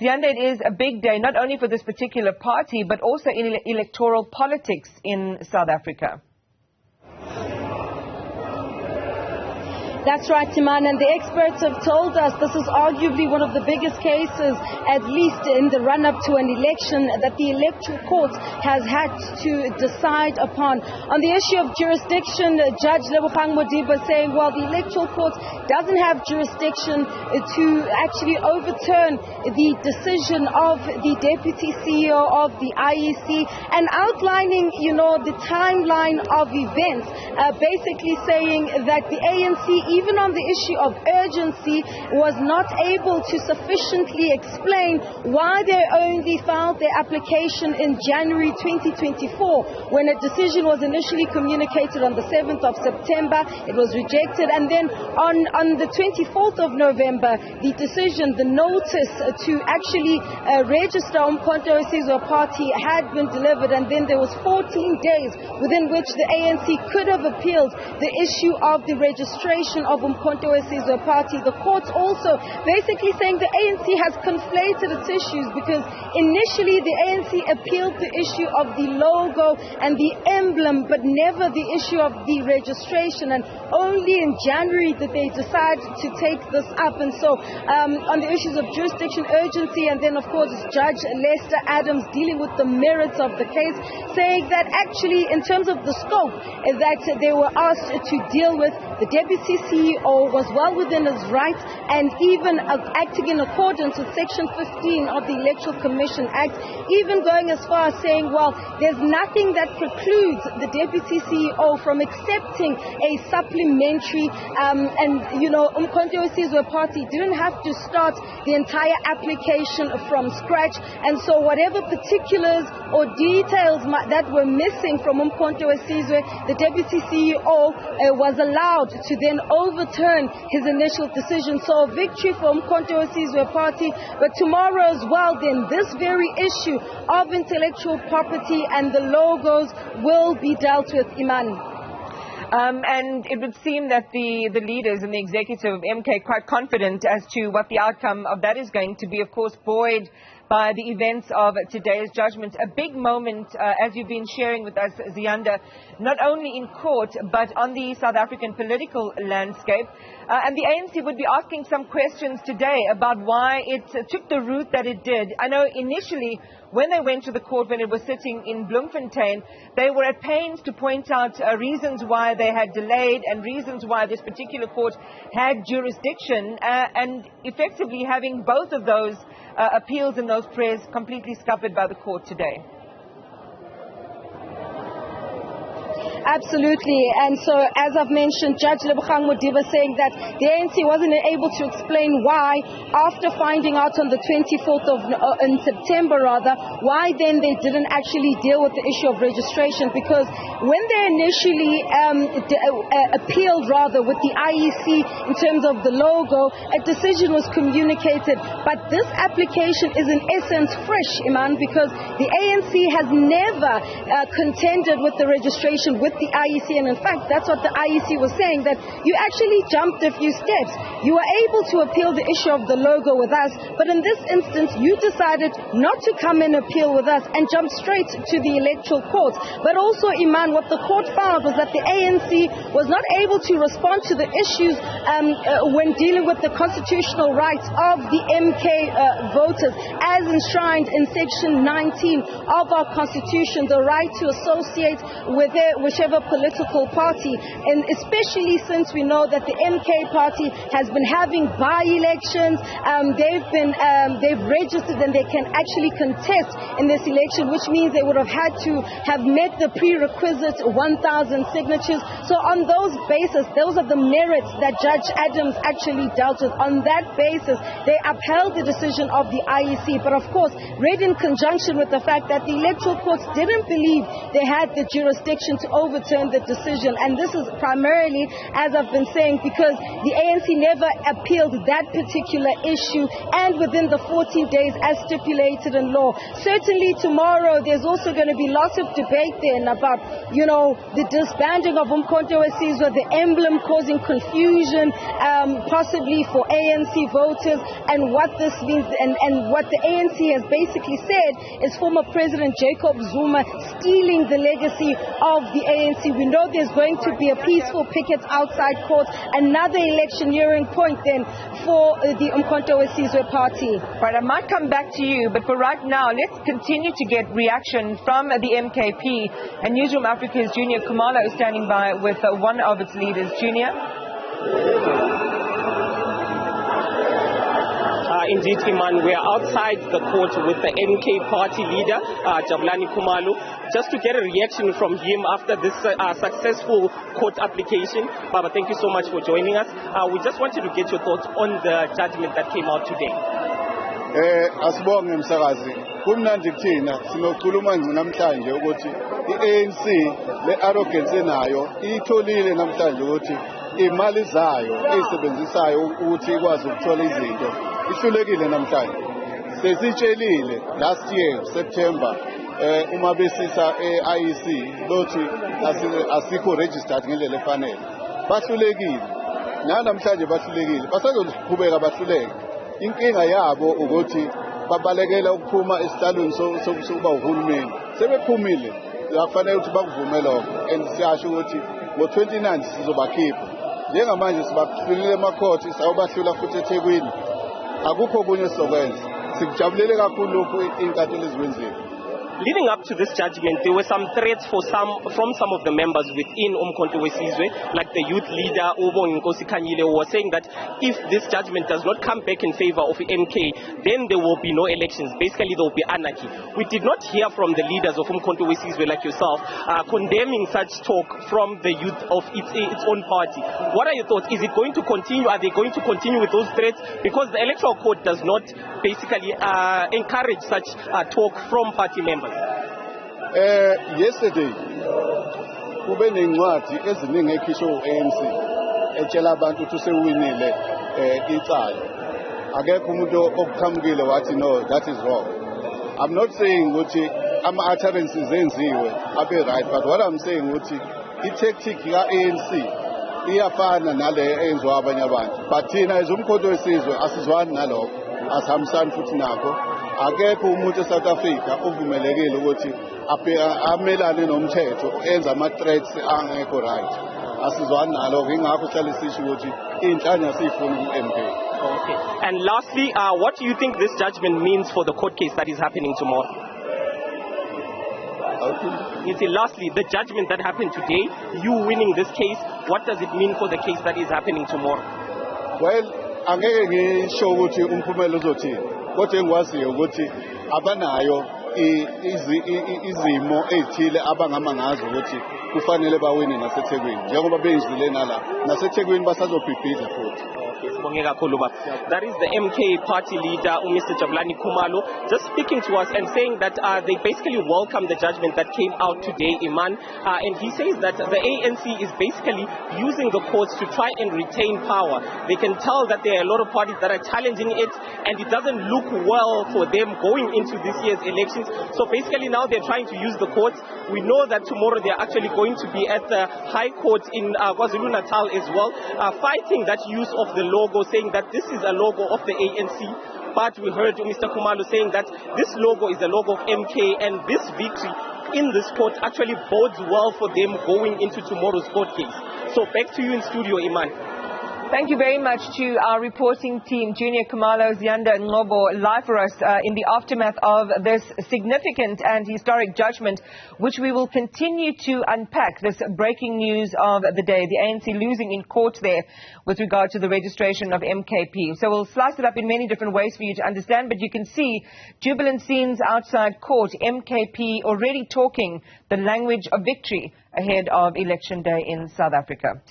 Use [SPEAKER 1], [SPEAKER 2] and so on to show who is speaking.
[SPEAKER 1] Ziyanda, it is a big day, not only for this particular party, but also in electoral politics in South Africa.
[SPEAKER 2] That's right, Timan, and the experts have told us this is arguably one of the biggest cases, at least in the run-up to an election, that the Electoral Court has had to decide upon. On the issue of jurisdiction, Judge Lebogang Modiba saying, well, the Electoral Court doesn't have jurisdiction to actually overturn the decision of the Deputy CEO of the IEC, and outlining, the timeline of events, basically saying that the ANC, even on the issue of urgency, was not able to sufficiently explain why they only filed their application in January 2024, when a decision was initially communicated on the 7th of September. It was rejected, and then on the 24th of November, the decision, the notice to actually register uMkhonto weSizwe party had been delivered, and then there was 14 days within which the ANC could have appealed the issue of the registration of uMkhonto weSizwe party. The court also basically saying the ANC has conflated its issues, because initially the ANC appealed the issue of the logo and the emblem, but never the issue of the registration, and only in January did they decide to take this up. And so on the issues of jurisdiction, urgency, and then of course Judge Lester Adams dealing with the merits of the case, saying that actually in terms of the scope that they were asked to deal with, the Deputy CEO was well within his rights, and even acting in accordance with Section 15 of the Electoral Commission Act, even going as far as saying, well, there's nothing that precludes the Deputy CEO from accepting a supplementary, uMkhonto weSizwe party didn't have to start the entire application from scratch, and so whatever particulars or details that were missing from uMkhonto weSizwe, the Deputy CEO was allowed to then overturn his initial decision. So a victory for uMkhonto weSizwe party, but tomorrow as well, then this very issue of intellectual property and the logos will be dealt with, Iman.
[SPEAKER 1] And it would seem that the leaders and the executive of MK quite confident as to what the outcome of that is going to be, of course, buoyed by the events of today's judgment. A big moment, as you've been sharing with us, Ziyanda, not only in court, but on the South African political landscape. And the ANC would be asking some questions today about why it took the route that it did. I know initially, when they went to the court, when it was sitting in Bloemfontein, they were at pains to point out reasons why they had delayed and reasons why this particular court had jurisdiction, and effectively having both of those appeals and those prayers completely scuppered by the court today.
[SPEAKER 2] Absolutely, and so as I've mentioned, Judge Lebogang Modiba saying that the ANC wasn't able to explain why, after finding out on the 24th of in September why then they didn't actually deal with the issue of registration, because when they initially appealed with the IEC in terms of the logo, a decision was communicated, but this application is in essence fresh, Iman, because the ANC has never contended with the registration with the IEC, and in fact that's what the IEC was saying, that you actually jumped a few steps. You were able to appeal the issue of the logo with us, but in this instance you decided not to come and appeal with us and jump straight to the Electoral Court. But also, Iman, what the court found was that the ANC was not able to respond to the issues when dealing with the constitutional rights of the MK voters, as enshrined in Section 19 of our Constitution, the right to associate with whichever political party, and especially since we know that the MK party has been having by-elections. They've registered and they can actually contest in this election, which means they would have had to have met the prerequisite 1,000 signatures. So on those basis, those are the merits that Judge Adams actually dealt with. On that basis, they upheld the decision of the IEC, but of course read in conjunction with the fact that the Electoral Court didn't believe they had the jurisdiction to overturn the decision. And this is primarily, as I've been saying, because the ANC never appealed that particular issue, and within the 14 days as stipulated in law. Certainly tomorrow there's also going to be lots of debate then about, the disbanding of uMkhonto weSizwe, the emblem causing confusion, possibly for ANC voters, and what this means, and what the ANC has basically said is former President Jacob Zuma stealing the legacy of the ANC. We know there's going to be a peaceful picket outside court, another electioneering point then for the uMkhonto weSizwe party.
[SPEAKER 1] Right, I might come back to you, but for right now, let's continue to get reaction from the MKP. And Newzroom Afrika's Juniour Khumalo is standing by with one of its leaders. Junior?
[SPEAKER 3] Indeed, Iman, we are outside the court with the MK party leader, Jabulani Khumalo, just to get a reaction from him after this successful court application. Baba, thank you so much for joining us. We just wanted to get your thoughts on the judgment that came out today.
[SPEAKER 4] Asibonge msakazi, kumnandi kuthina sinokhuluma namhlanje ukuthi iANC le arrogance enayo itholile namhlanje ukuthi imali zayo ezisebenzisayo ukuthi ikwazi ukuthola izinto ihlulekile namhlanje. Sesitshelile last year September uma besisa eIEC lothi asikho registered ngendlela efanele. Bahlulekile. Namhlanje bahlulekile. Basazoqhubeka bahluleke. Inkinga yabo ukuthi babalekela ukuphuma esihlalweni sokuba uhulumeni. Sebephumile, kufanele ukuthi bakuvumele lokho, and siyasho ukuthi ngo-29 sizobakhipha. Njengamanje sibahlulile emakhoti, sayobahlula futhi eThekwini. Akukho okunye sizokwenza. Sikujabulele kakhulu lokhu inkantolo ezikwenziwe.
[SPEAKER 3] Leading up to this judgment, there were some threats from some of the members within uMkhonto weSizwe, like the youth leader uMkhonto Khanyile, who was saying that if this judgment does not come back in favor of MK, then there will be no elections. Basically, there will be anarchy. We did not hear from the leaders of uMkhonto weSizwe like yourself condemning such talk from the youth of its own party. What are your thoughts? Is it going to continue? Are they going to continue with those threats? Because the Electoral Court does not basically encourage such talk from party members.
[SPEAKER 4] Yesterday, kube nencwadi eziningi ekhishwe uANC etshela abantu ukuthi sewinile icala. Akekho umuntu okuqhamukile wathi no, that is wrong. I'm not saying ukuthi ama utterances enziwe abe right, but what I'm saying ukuthi i-tactic ka-ANC iyafana nale enziwa abanye abantu. But thina as uMkhonto weSizwe asizwani nalokho, asihambisani futhi nakho. Akekho umuntu eSouth Africa uvumelekile ukuthi amelane nomthetho enza ama-threats angekho right. Asizwani nalokho, ingakho sihlale sisho ukuthi inhlanya siyifuna ku-MK.
[SPEAKER 3] Okay. And lastly, what do you think this judgment means for the court case that is happening tomorrow?
[SPEAKER 4] Okay.
[SPEAKER 3] You see, lastly, the judgment that happened today, you winning this case, what does it mean for the case that is happening tomorrow?
[SPEAKER 4] Well, angeke ngisho ukuthi umphumela uzothini. Kodwa engikwaziyo ukuthi abanayo izimo ezithile abangama ngazo ukuthi kufanele bawine naseThekwini njengoba beyizile nala naseThekwini basazobhibhidla futhi.
[SPEAKER 3] That is the MK party leader, Mr. Jabulani Khumalo, just speaking to us and saying that they basically welcome the judgment that came out today, Iman. And he says that the ANC is basically using the courts to try and retain power. They can tell that there are a lot of parties that are challenging it, and it doesn't look well for them going into this year's elections. So basically now they're trying to use the courts. We know that tomorrow they're actually going to be at the High Court in KwaZulu-Natal as well, fighting that use of the logo, saying that this is a logo of the ANC. But we heard Mr. Khumalo saying that this logo is a logo of MK, and this victory in this court actually bodes well for them going into tomorrow's court case. So back to you in studio, Iman.
[SPEAKER 1] Thank you very much to our reporting team, Juniour Khumalo, Ziyanda Ngobo, live for us in the aftermath of this significant and historic judgment, which we will continue to unpack. This breaking news of the day, the ANC losing in court there with regard to the registration of MKP. So we'll slice it up in many different ways for you to understand, but you can see jubilant scenes outside court, MKP already talking the language of victory ahead of election day in South Africa.